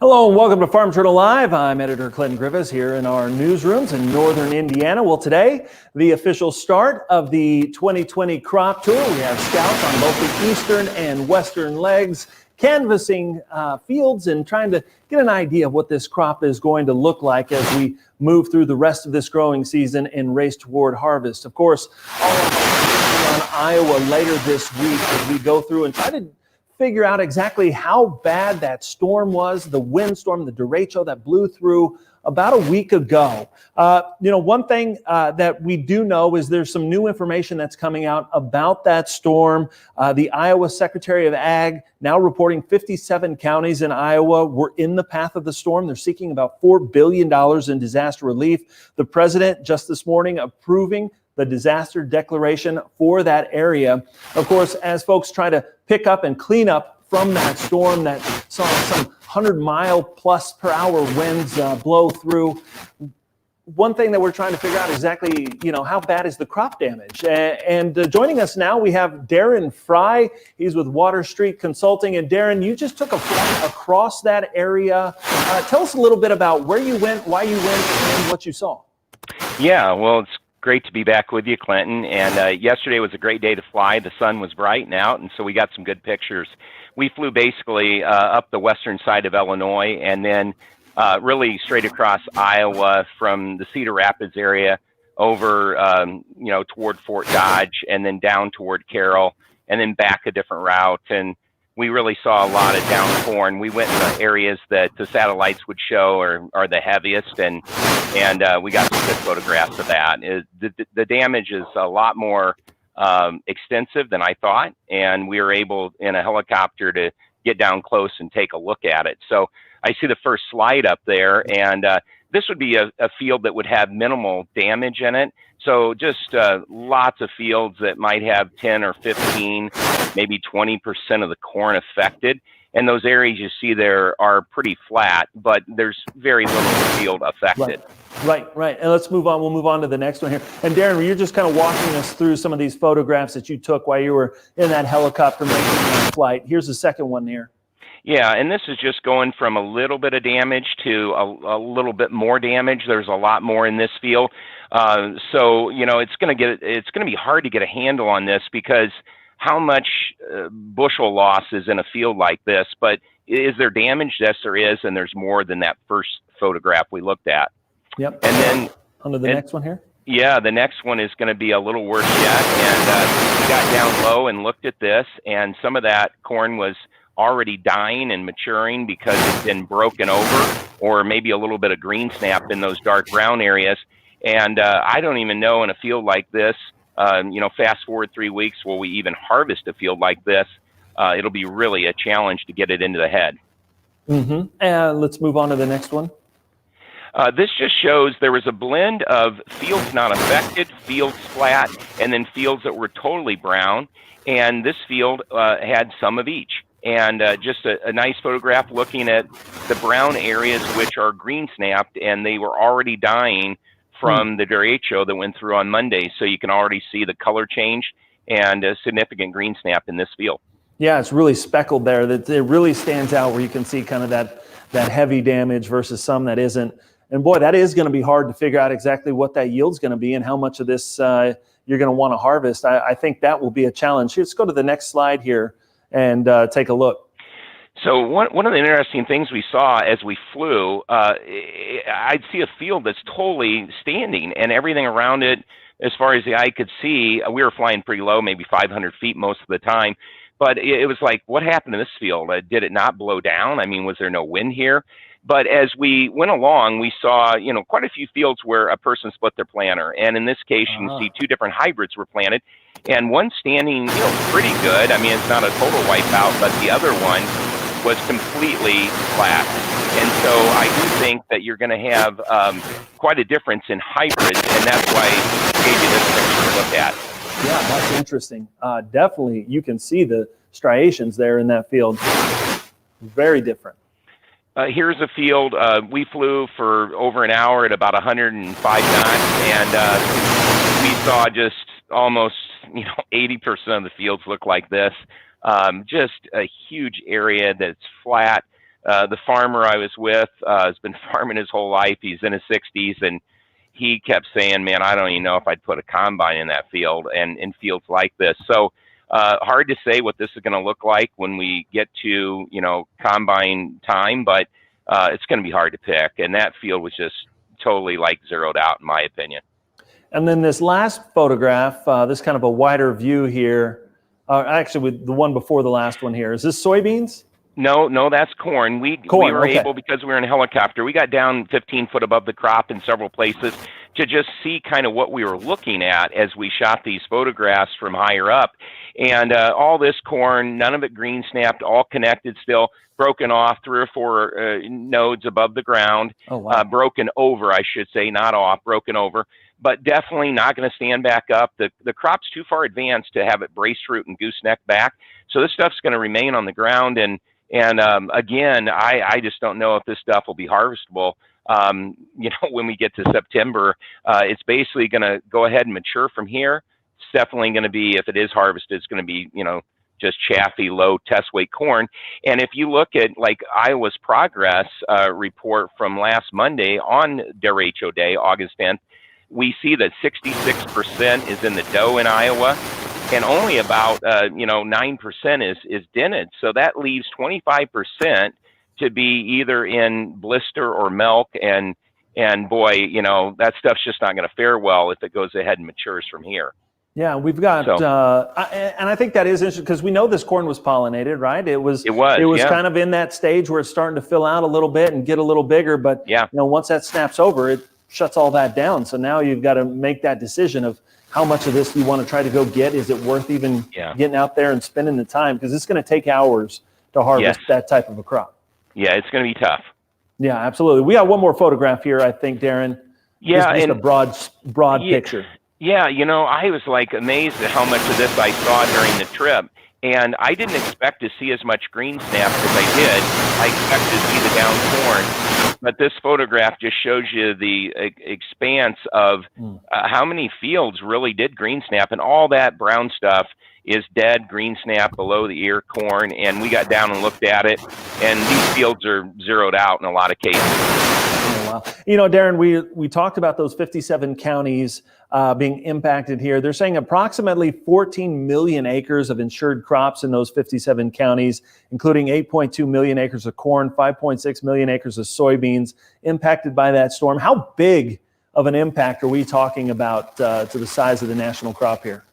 Hello and welcome to Farm Journal Live. I'm editor Clinton Griffiths here in our newsrooms in northern Indiana. Well, today, the official start of the 2020 crop tour. We have scouts on both the eastern and western legs, canvassing fields and trying to get an idea of what this crop is going to look like as we move through the rest of this growing season and race toward harvest. Of course, all of us on Iowa later this week as we go through and try to figure out exactly how bad that storm was, the windstorm, the derecho that blew through about a week ago. One thing that we do know is there's some new information that's coming out about that storm. The Iowa Secretary of Ag now reporting 57 counties in Iowa were in the path of the storm. They're seeking about $4 billion in disaster relief. The president just this morning approving the disaster declaration for that area. Of course, as folks try to pick up and clean up from that storm that saw some 100-mile-plus-per-hour winds blow through, one thing that we're trying to figure out exactly, how bad is the crop damage? And joining us now, we have Darren Fry. He's with Water Street Consulting. And Darren, you just took a flight across that area. Tell us a little bit about where you went, why you went, and what you saw. Yeah, well, it's great to be back with you, Clinton. And yesterday was a great day to fly. The sun was bright and out, and so we got some good pictures. We flew basically up the western side of Illinois and then really straight across Iowa from the Cedar Rapids area over, toward Fort Dodge and then down toward Carroll and then back a different route. And we really saw a lot of down corn. We went in the areas that the satellites would show are the heaviest, and we got some good photographs of that. The damage is a lot more extensive than I thought, and we were able in a helicopter to get down close and take a look at it. So I see the first slide up there, and this would be a field that would have minimal damage in it. So just lots of fields that might have 10 or 15, maybe 20% of the corn affected. And those areas you see there are pretty flat, but there's very little field affected. Right. And let's move on. We'll move on to the next one here. And Darren, you're just kind of walking us through some of these photographs that you took while you were in that helicopter making that flight. Here's the second one here. Yeah, and this is just going from a little bit of damage to a little bit more damage. There's a lot more in this field. So, it's going to be hard to get a handle on this because how much bushel loss is in a field like this, but is there damage? Yes, there is, and there's more than that first photograph we looked at. Yep. And then on to the next one here. Yeah, the next one is going to be a little worse yet. And we got down low and looked at this, and some of that corn was already dying and maturing because it's been broken over, or maybe a little bit of green snap in those dark brown areas. And I don't even know in a field like this, fast forward 3 weeks, will we even harvest a field like this? It'll be really a challenge to get it into the head. Mm-hmm. And let's move on to the next one. This just shows there was a blend of fields not affected, fields flat, and then fields that were totally brown. And this field had some of each. And just a nice photograph looking at the brown areas, which are green snapped, and they were already dying from the derecho that went through on Monday. So you can already see the color change and a significant green snap in this field. Yeah, it's really speckled there. That it really stands out where you can see kind of that heavy damage versus some that isn't. And boy, that is going to be hard to figure out exactly what that yield's going to be and how much of this you're going to want to harvest. I think that will be a challenge. Let's go to the next slide here and take a look. So one of the interesting things we saw as we flew, I'd see a field that's totally standing and everything around it, as far as the eye could see, we were flying pretty low, maybe 500 feet most of the time. But it was like, what happened to this field? Did it not blow down? I mean, was there no wind here? But as we went along, we saw, quite a few fields where a person split their planter. And in this case, you can see two different hybrids were planted. And one standing, pretty good. I mean, it's not a total wipeout, but the other one was completely flat. And so I do think that you're going to have quite a difference in hybrids, and that's why I gave you this picture to look at. Yeah, that's interesting. Definitely, you can see the striations there in that field. Very different. Here's a field. We flew for over an hour at about 105 knots, and we saw just almost 80% of the fields look like this. Just a huge area that's flat. The farmer I was with has been farming his whole life. He's in his 60s, and he kept saying, man, I don't even know if I'd put a combine in that field and in fields like this. So hard to say what this is going to look like when we get to, combine time, but it's going to be hard to pick. And that field was just totally like zeroed out, in my opinion. And then this last photograph, this kind of a wider view here, actually with the one before the last one here, is this soybeans? No, that's corn. We were able, because we were in a helicopter, we got down 15 foot above the crop in several places to just see kind of what we were looking at as we shot these photographs from higher up. And all this corn, none of it green snapped, all connected still, broken off 3 or 4 nodes above the ground. Oh, wow. Broken over, I should say, not off, broken over. But definitely not going to stand back up. The crop's too far advanced to have it brace root and gooseneck back. So this stuff's going to remain on the ground. And again, I just don't know if this stuff will be harvestable. When we get to September, it's basically going to go ahead and mature from here. It's definitely going to be, if it is harvested, it's going to be, just chaffy, low test weight corn. And if you look at like Iowa's progress report from last Monday on Derecho Day, August 10th, we see that 66% is in the dough in Iowa, and only about 9% is dented. So that leaves 25% to be either in blister or milk, and boy, that stuff's just not going to fare well if it goes ahead and matures from here. Yeah, we've got, and I think that is interesting because we know this corn was pollinated, right? It was yeah. Kind of in that stage where it's starting to fill out a little bit and get a little bigger, but yeah. Once that snaps over, it shuts all that down. So now you've got to make that decision of how much of this you want to try to go get. Is it worth even getting out there and spending the time? Because it's going to take hours to harvest that type of a crop. Yeah, it's going to be tough. Yeah, absolutely. We got one more photograph here, I think, Darren. Yeah, just a broad picture. Yeah, I was like amazed at how much of this I saw during the trip. And I didn't expect to see as much green snap as I did. I expected to see the down corn. But this photograph just shows you the expanse of how many fields really did green snap. And all that brown stuff is dead green snap below the ear corn. And we got down and looked at it. And these fields are zeroed out in a lot of cases. Oh, wow. Darren, we talked about those 57 counties being impacted here. They're saying approximately 14 million acres of insured crops in those 57 counties, including 8.2 million acres of corn, 5.6 million acres of soybeans impacted by that storm. How big of an impact are we talking about to the size of the national crop here?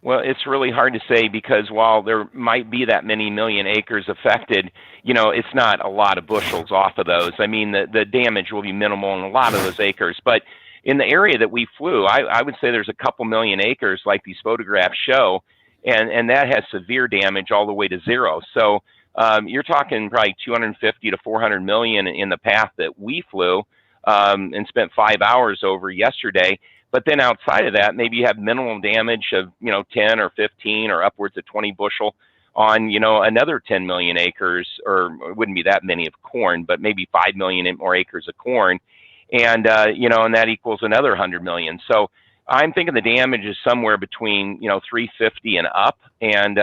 Well, it's really hard to say because while there might be that many million acres affected, it's not a lot of bushels off of those. I mean, the damage will be minimal in a lot of those acres. But in the area that we flew, I would say there's a couple million acres like these photographs show, and that has severe damage all the way to zero. So you're talking probably 250 to 400 million in the path that we flew and spent 5 hours over yesterday. But then outside of that, maybe you have minimal damage of, 10 or 15 or upwards of 20 bushel on, another 10 million acres, or it wouldn't be that many of corn, but maybe 5 million more acres of corn. And, and that equals another 100 million. So I'm thinking the damage is somewhere between, 350 and up. And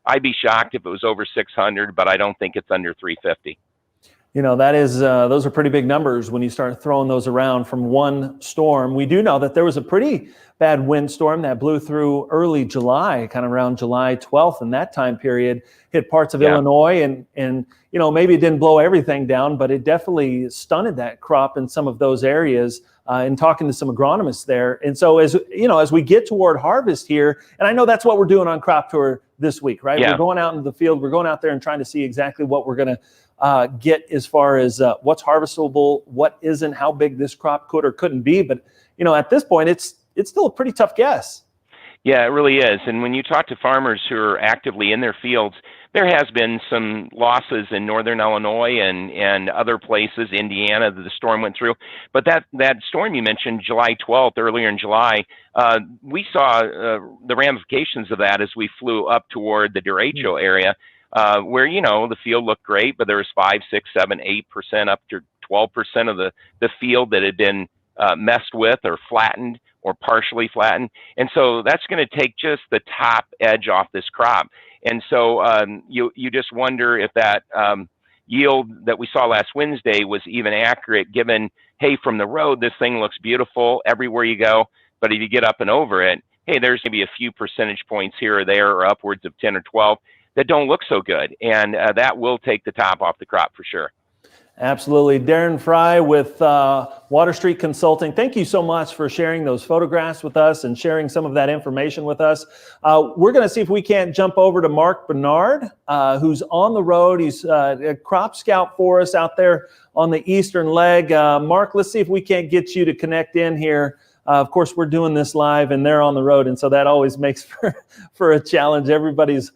I'd be shocked if it was over 600, but I don't think it's under 350. That is, those are pretty big numbers when you start throwing those around from one storm. We do know that there was a pretty bad windstorm that blew through early July, kind of around July 12th, and that time period hit parts of Illinois, and maybe it didn't blow everything down, but it definitely stunted that crop in some of those areas. And talking to some agronomists there, and so as we get toward harvest here, and I know that's what we're doing on Crop Tour this week, right? Yeah. We're going out into the field, we're going out there and trying to see exactly what we're going to get as far as what's harvestable, what isn't, how big this crop could or couldn't be. But at this point, it's still a pretty tough guess. Yeah, it really is. And when you talk to farmers who are actively in their fields, there has been some losses in northern Illinois and other places, Indiana, that the storm went through. But that storm you mentioned, July 12th, earlier in July, we saw the ramifications of that as we flew up toward the Derecho area, where, the field looked great, but there was 5, 6, 7, 8%, up to 12% of the field that had been messed with or flattened or partially flattened. And so that's going to take just the top edge off this crop. And so you just wonder if that, yield that we saw last Wednesday was even accurate, given, hey, from the road, this thing looks beautiful everywhere you go. But if you get up and over it, hey, there's maybe a few percentage points here or there, or upwards of 10 or 12 that don't look so good. And that will take the top off the crop for sure. Absolutely. Darren Fry with Water Street Consulting. Thank you so much for sharing those photographs with us and sharing some of that information with us. We're going to see if we can't jump over to Mark Bernard, who's on the road. He's a crop scout for us out there on the eastern leg. Mark, let's see if we can't get you to connect in here. Of course, we're doing this live and they're on the road, and so that always makes for a challenge. Everybody's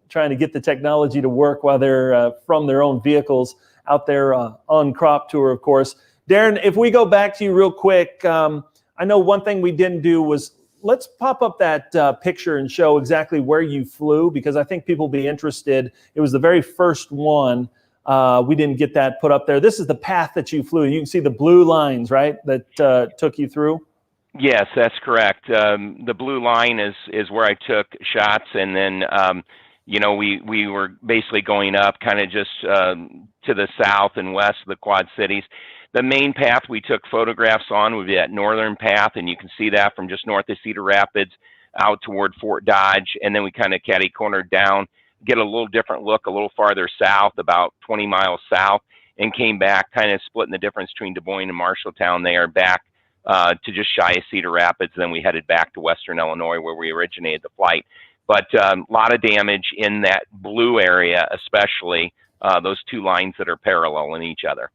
trying to get the technology to work while they're from their own vehicles out there on crop tour, of course. Darren, if we go back to you real quick, I know one thing we didn't do was let's pop up that picture and show exactly where you flew, because I think people will be interested. It was the very first one. We didn't get that put up there. This is the path that you flew. You can see the blue lines, right, that took you through? Yes, that's correct. The blue line is where I took shots, and then we were basically going up kind of just to the south and west of the Quad Cities. The main path we took photographs on would be that northern path, and you can see that from just north of Cedar Rapids out toward Fort Dodge, and then we kind of catty-cornered down, get a little different look a little farther south, about 20 miles south, and came back, kind of splitting the difference between Des Moines and Marshalltown there, back to just shy of Cedar Rapids. Then we headed back to Western Illinois, where we originated the flight. But a lot of damage in that blue area, especially those two lines that are parallel in each other.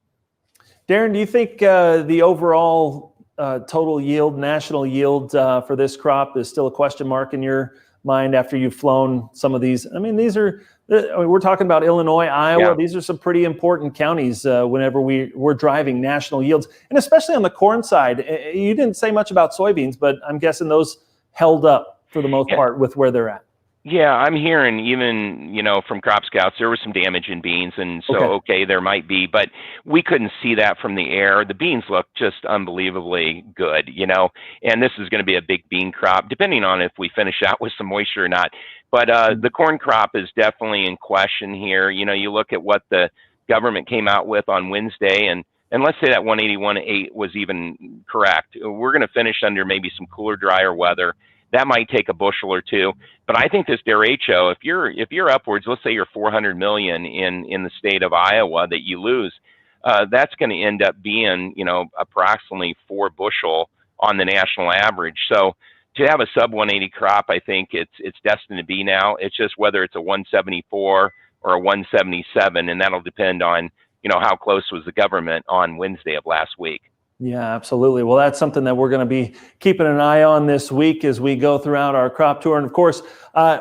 Darren, do you think the overall total yield, national yield for this crop is still a question mark in your mind after you've flown some of these? I mean, we're talking about Illinois, Iowa. Yeah. These are some pretty important counties whenever we're driving national yields, and especially on the corn side. You didn't say much about soybeans, but I'm guessing those held up for the most part with where they're at. Yeah, I'm hearing even, from Crop Scouts, there was some damage in beans, and so, okay, there might be, but we couldn't see that from the air. The beans look just unbelievably good, and this is going to be a big bean crop, depending on if we finish out with some moisture or not. But the corn crop is definitely in question here. You look at what the government came out with on Wednesday, and let's say that 181.8 was even correct. We're going to finish under maybe some cooler, drier weather. That might take a bushel or two, but I think this derecho, if you're upwards, let's say you're 400 million in the state of Iowa that you lose, that's going to end up being approximately 4 bushel on the national average. So to have a sub 180 crop, I think it's destined to be now. It's just whether it's a 174 or a 177, and that'll depend on how close was the government on Wednesday of last week. Yeah, absolutely. Well, that's something that we're going to be keeping an eye on this week as we go throughout our crop tour. And of course,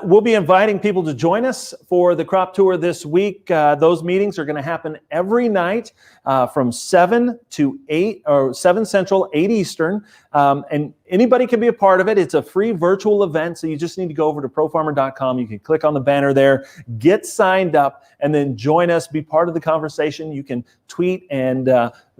we'll be inviting people to join us for the crop tour this week. Those meetings are going to happen every night from 7 to 8, or 7 Central, 8 Eastern. And anybody can be a part of it. It's a free virtual event, so you just need to go over to profarmer.com. You can click on the banner there, get signed up, and then join us, be part of the conversation. You can tweet and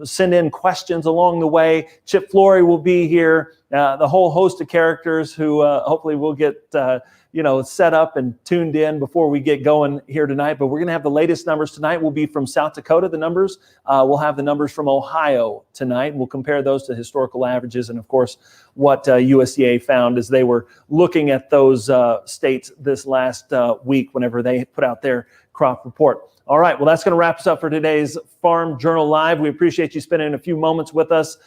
send in questions along the way. Chip Flory will be here, the whole host of characters who hopefully will get set up and tuned in before we get going here tonight. But we're going to have the latest numbers tonight. Will be from South Dakota, the numbers. We'll have the numbers from Ohio tonight. We'll compare those to historical averages and, of course, what USDA found as they were looking at those states this last week whenever they put out their crop report. All right, well, that's going to wrap us up for today's Farm Journal Live. We appreciate you spending a few moments with us.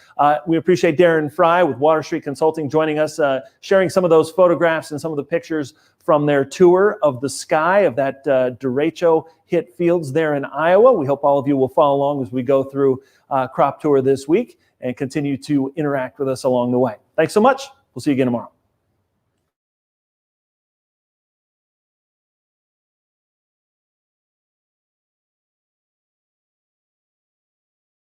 We appreciate Darren Fry with Water Street Consulting joining us, sharing some of those photographs and some of the pictures from their tour of the sky of that derecho hit fields there in Iowa. We hope all of you will follow along as we go through crop tour this week and continue to interact with us along the way. Thanks so much. We'll see you again tomorrow.